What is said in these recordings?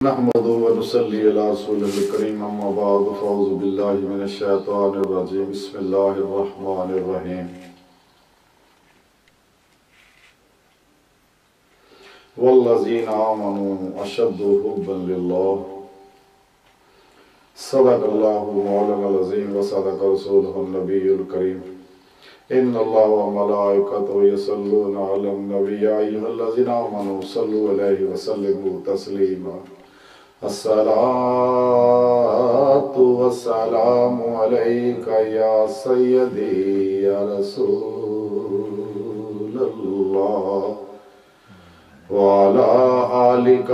نحمد و نصلی علی رسول الکریم اما بعد فاعوذ باللہ من الشیطان الرجیم بسم اللہ الرحمن الرحیم والذین آمنوا اشد حبا للہ صدق اللہ مولانا العظیم وصدق رسولہ النبی الکریم ان اللہ و ملائکتہ یصلون علی النبی یا ایھا الذین آمنوا صلوا علیہ وسلموا تسلیما الصلاة والسلام عليك يا سيدي يا رسول الله وعلى آلك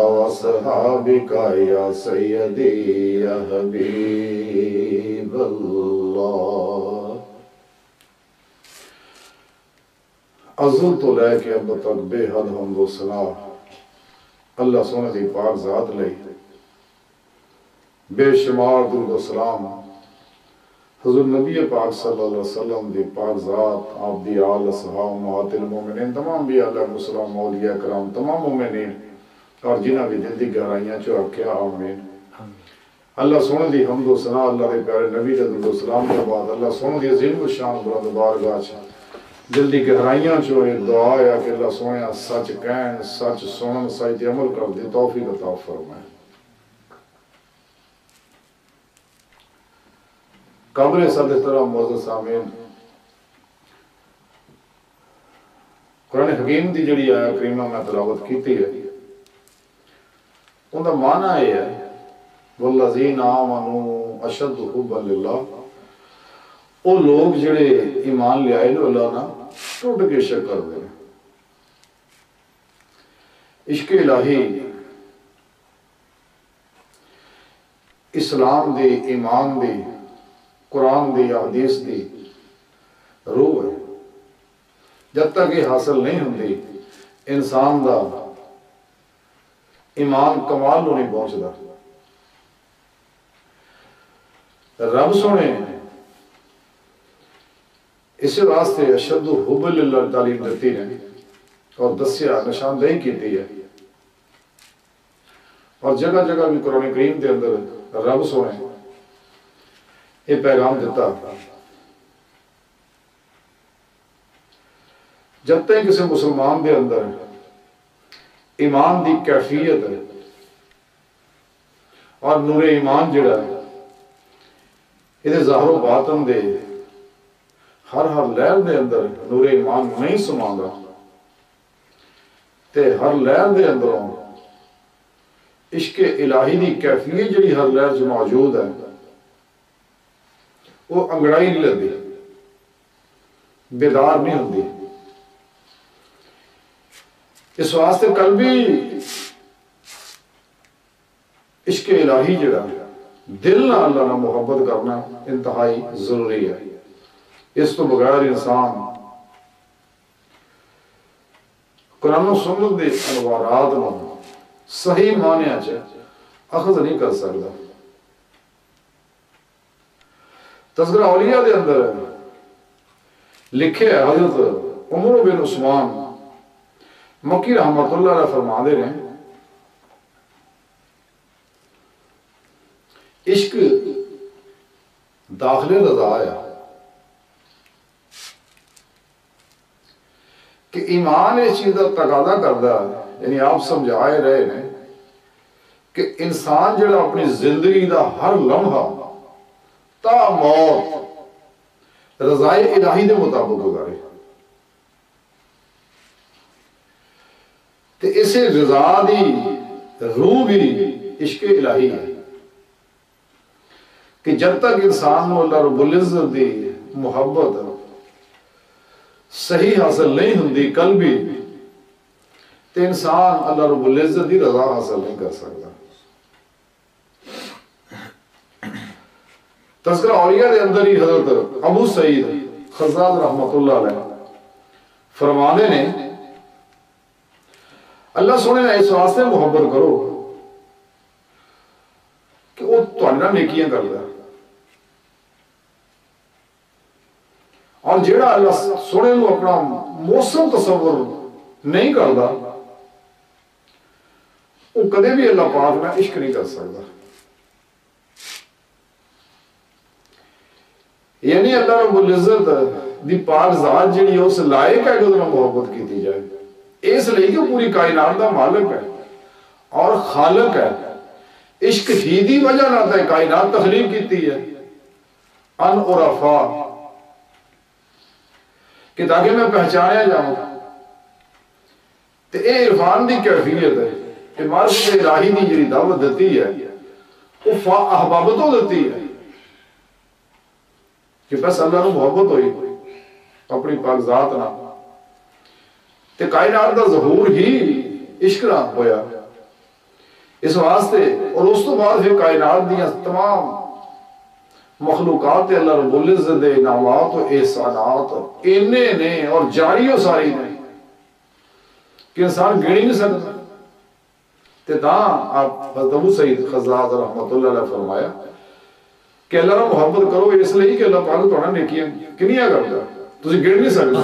وصحابك يا سيدي يا حبيب الله ازل تو لے کے اب تک بے حد حمد و ثنا اللہ سونے دی پاک ذات لئی بے شمار درود و سلام حضور نبی پاک صلی اللہ علیہ وسلم دی پاک ذات آپ دی آل صحابہ امہات المومنین تمام بھی علیہ السلام اولیاء کرام تمام مومنین اور جنہ بھی دل دی گہرائیاں چو رکھیا آمین اللہ سونے دی حمد و ثنا اللہ دے پیارے نبی دے درود و سلام کے بعد اللہ سونے دی عظیم و شان بلند بارگاہ چ دل دی گہرائیاں چو ایک دعا ہے کہ اللہ سویا سچ کہن سچ سنن سچ تے عمل کر دی توفیق عطا فرمائے قبر صد طرح معزز سامعین قرآن حکیم دی جڑی آیا کریمہ میں تلاوت کیتی ہے ان دا معنی ہے والذین آمنوا اشد حبا للہ وہ لوگ جڑے ایمان لے آئے نو اللہ نا ٹوٹ کے عشق کر دے عشق الہی اسلام دی ایمان دی قرآن دی حدیث دی روح ہے جب تک یہ حاصل نہیں ہوندی انسان دا ایمان کمال نو نہیں پہنچدا رب سونے اس واسطے اشد حب للہ تعلیم دیتی ہے اور دسیا نشاندہی کیتی ہے اور جگہ جگہ بھی قرآن کریم دے اندر رب سونے یہ پیغام دیتا جب تک کسی مسلمان دے اندر ایمان دی کیفیت ہے اور نور ایمان جڑا ہے یہ ظاہر و باطن دے ہر لہر دے اندر نور ایمان نہیں سمانگا تے ہر لہر دے اندروں عشق الہی دی کیفیت جڑی ہر لہر جو موجود ہے وہ انگڑائی نہیں لگی بیدار نہیں ہوندی اس واسطے کل بھی عشق الہی جڑا دل نہ اللہ نہ محبت کرنا انتہائی ضروری ہے اس تو بغیر انسان قرآن و سنت دے انوارات میں صحیح معنی اخذ نہیں کر سکتا تذکرہ اولیاء دے اندر لکھے حضرت عمر بن عثمان مکی رحمت اللہ علیہ فرما دے رہے ہیں عشق داخل رضا ہے کہ ایمان اس چیز کا تقاضا کردا یعنی آپ سمجھائے رہے ہیں کہ انسان جڑا اپنی زندگی دا ہر لمحہ تا موت رضائے الہی دے مطابق گزارے تے اسے رضا دی روح بھی عشق الہی ہے کہ جب تک انسان کو اللہ رب العزت دی محبت صحیح حاصل نہیں ہوندی کل بھی تو انسان اللہ رب العزت دی رضا حاصل نہیں کر سکتا تذکرہ اولیاء دے اندر ہی حضرت ابو سعید خزاز رحمت اللہ علیہ فرمانے نے اللہ سونے نے اس واسطے محبت کرو کہ وہ تواڈے نیکیاں کردا اور جیڑا اللہ سونے کو اپنا موسم تصور نہیں کردا وہ کدے بھی اللہ پاک نہ عشق نہیں کر سکتا. یعنی اللہ رب العزت دی پاک ذات جڑی اس لائق ہے کہ اس محبت کی جائے، اس لیے کہ پوری کائنات دا مالک ہے اور خالق ہے. عشق ہی دی وجہ نہ تے کائنات تخلیق کیتی ہے ان عرفا کہ تاکہ میں پہچانیا جاؤں. تے اے عرفان دی کیفیت ہے کہ معرفت الہی دی جڑی دعوت دیتی ہے وہ فا احبابتوں دیتی ہے کہ بس اللہ نو محبت ہوئی اپنی پاک ذات نہ تے کائنات دا ظہور ہی عشق نہ ہویا. اس واسطے اور اس تو بعد پھر کائنات دیاں تمام مخلوقات تے اللہ رب العزت دے انعامات و احسانات اینے نے اور جاری و ساری نے کہ انسان گن ہی نہیں سکتا. تے تاں آپ حضرت ابو سعید خزاز رحمۃ اللہ علیہ فرمایا کہ اللہ نے محبت کرو اس لیے کہ اللہ پاک تھوڑا نیکیاں کنیاں کرتا تسی گن نہیں سکتے.